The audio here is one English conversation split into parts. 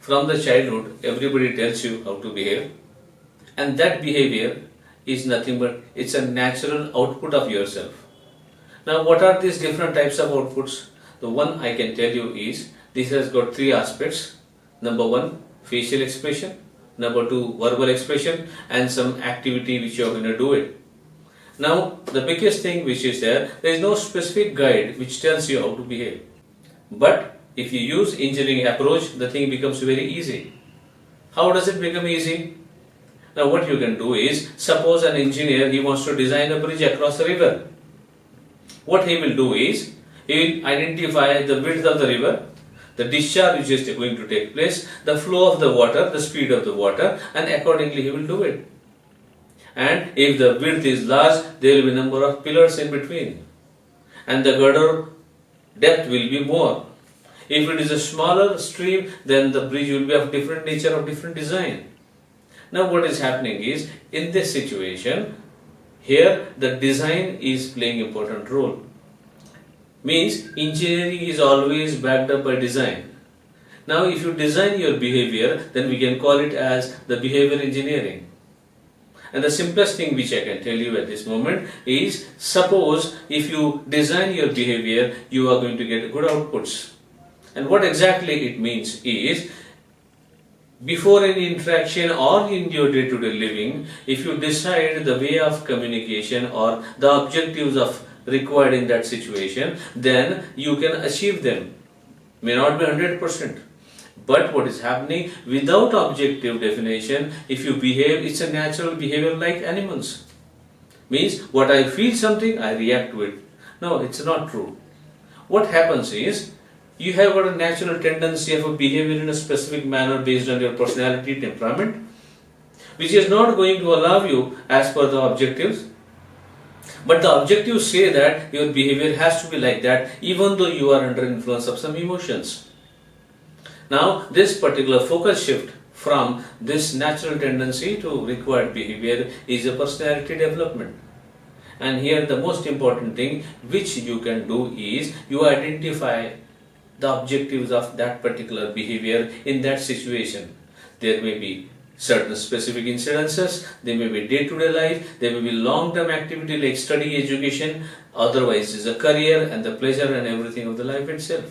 From the childhood, everybody tells you how to behave, and that behavior is nothing but it's a natural output of yourself. Now, what are these different types of outputs? The one I can tell you is this has got three aspects. Number one, facial expression. Number two, verbal expression, and some activity which you are going to do it. Now, the biggest thing which is there is no specific guide which tells you how to behave. But if you use engineering approach, the thing becomes very easy. How does it become easy? Now, what you can do is, suppose an engineer, he wants to design a bridge across a river. What he will do is, he will identify the width of the river, the discharge which is going to take place, the flow of the water, the speed of the water, and accordingly he will do it. And if the width is large, there will be a number of pillars in between, and the girder depth will be more. If it is a smaller stream, then the bridge will be of different nature, of different design. Now what is happening is, in this situation, here the design is playing an important role. Means engineering is always backed up by design. Now if you design your behavior, then we can call it as the behavior engineering. And the simplest thing which I can tell you at this moment is, suppose if you design your behavior, you are going to get good outputs. And what exactly it means is, before any interaction or in your day-to-day living, if you decide the way of communication or the objectives of required in that situation, then you can achieve them. May not be 100%. But what is happening, without objective definition, if you behave, it's a natural behavior like animals. Means, what I feel something, I react to it. No, it's not true. What happens is, you have got a natural tendency of a behavior in a specific manner based on your personality, temperament, which is not going to allow you as per the objectives. But the objectives say that your behavior has to be like that, even though you are under influence of some emotions. Now, this particular focus shift from this natural tendency to required behavior is a personality development. And here the most important thing which you can do is, you identify the objectives of that particular behavior in that situation. There may be certain specific incidences, there may be day-to-day life, there may be long-term activity like study, education, otherwise is a career and the pleasure and everything of the life itself.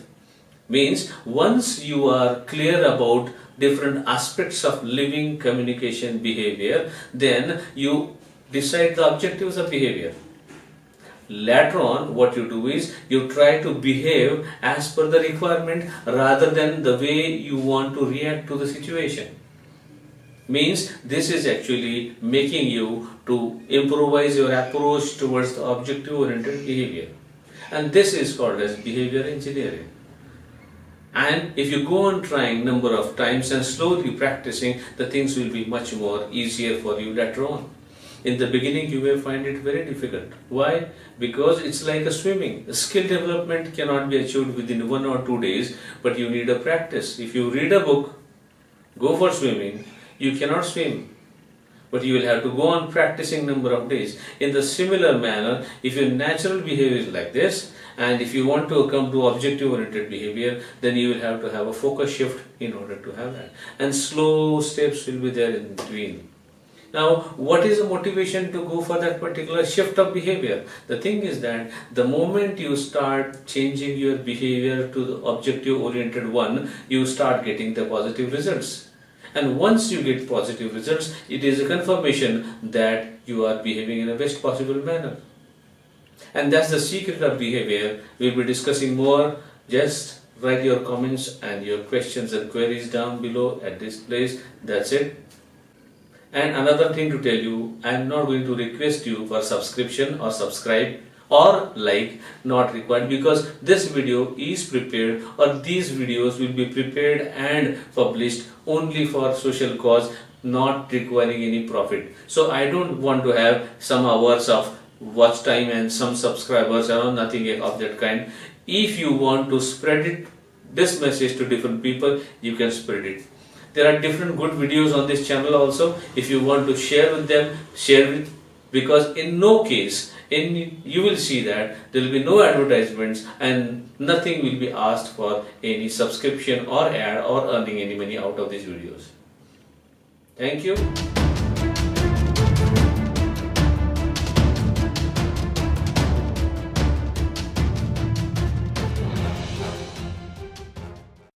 Means, once you are clear about different aspects of living, communication, behavior, then you decide the objectives of behavior. Later on, what you do is, you try to behave as per the requirement rather than the way you want to react to the situation. Means, this is actually making you to improvise your approach towards the objective-oriented behavior. And this is called as behavior engineering. And if you go on trying number of times and slowly practicing, the things will be much more easier for you later on. In the beginning, you may find it very difficult. Why? Because it's like a swimming. The skill development cannot be achieved within 1 or 2 days, but you need a practice. If you read a book, go for swimming, you cannot swim. But you will have to go on practicing number of days. In the similar manner, if your natural behavior is like this, and if you want to come to objective-oriented behavior, then you will have to have a focus shift in order to have that. And slow steps will be there in between. Now, what is the motivation to go for that particular shift of behavior? The thing is that the moment you start changing your behavior to the objective-oriented one, you start getting the positive results. And once you get positive results, it is a confirmation that you are behaving in the best possible manner. And that's the secret of behavior. We'll be discussing more. Just write your comments and your questions and queries down below at this place. That's it. And another thing to tell you, I am not going to request you for subscription or subscribe or like, not required, because this video is prepared, or these videos will be prepared and published only for social cause, not requiring any profit. So I don't want to have some hours of watch time and some subscribers or nothing of that kind. If you want to spread this message to different people, you can spread it. There are different good videos on this channel also. If you want to share with them, share it, because in no case you will see that there will be no advertisements and nothing will be asked for any subscription or ad or earning any money out of these videos. Thank you.